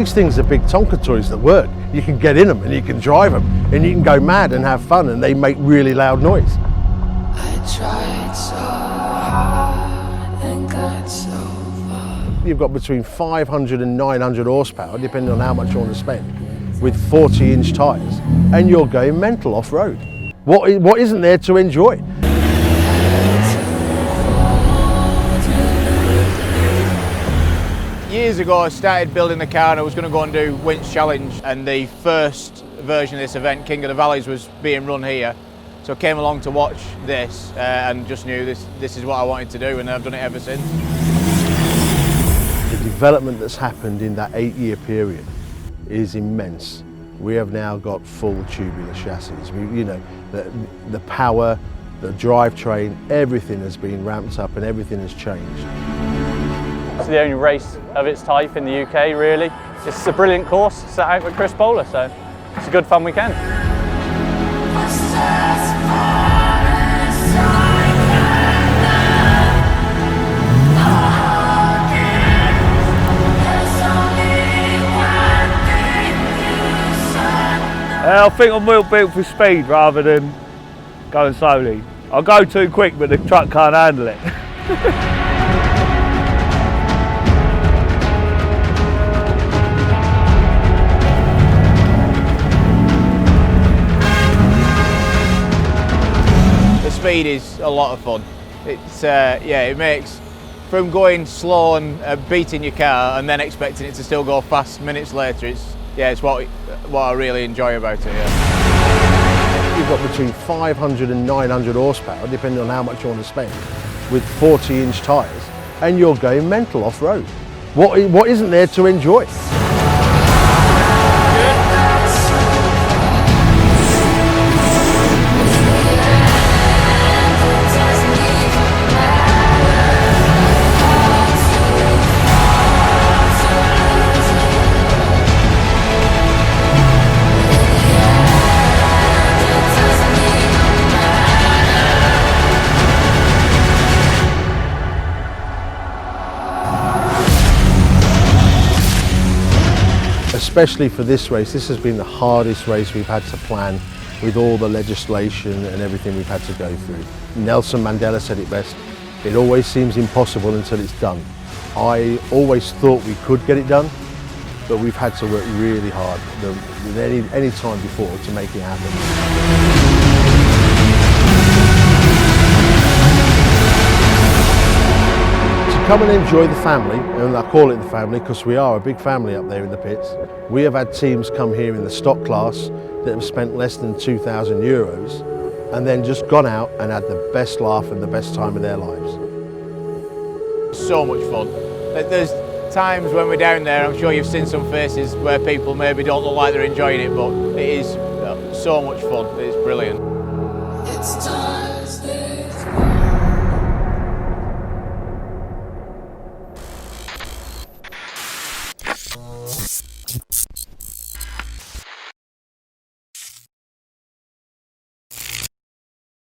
These things are big Tonka toys that work. You can get in them and you can drive them and you can go mad and have fun, and they make really loud noise. I tried so hard and got so far. You've got between 500 and 900 horsepower, depending on how much you want to spend, with 40-inch tyres, and you're going mental off-road. What isn't there to enjoy? Years ago I started building the car and I was going to go and do Winch Challenge, and the first version of this event, King of the Valleys, was being run here. So I came along to watch this and just knew this is what I wanted to do, and I've done it ever since. The development that's happened in that 8-year period is immense. We have now got full tubular chassis. The power, the drivetrain, everything has been ramped up and everything has changed. It's the only race of its type in the UK, really. It's a brilliant course set out with Chris Bowler, so it's a good fun weekend. I think I'm well built for speed rather than going slowly. I'll go too quick, but the truck can't handle it. The speed is a lot of fun. It's it makes, from going slow and beating your car and then expecting it to still go fast minutes later, it's what I really enjoy about it. Yeah. You've got between 500 and 900 horsepower, depending on how much you want to spend, with 40-inch tyres, and you're going mental off-road. What isn't there to enjoy? Especially for this race, this has been the hardest race we've had to plan, with all the legislation and everything we've had to go through. Nelson Mandela said it best: it always seems impossible until it's done. I always thought we could get it done, but we've had to work really hard than any time before to make it happen. Come and enjoy the family, and I call it the family because we are a big family up there in the pits. We have had teams come here in the stock class that have spent less than €2,000 and then just gone out and had the best laugh and the best time of their lives. So much fun. There's times when we're down there, I'm sure you've seen some faces where people maybe don't look like they're enjoying it, but it is so much fun. It's brilliant. It's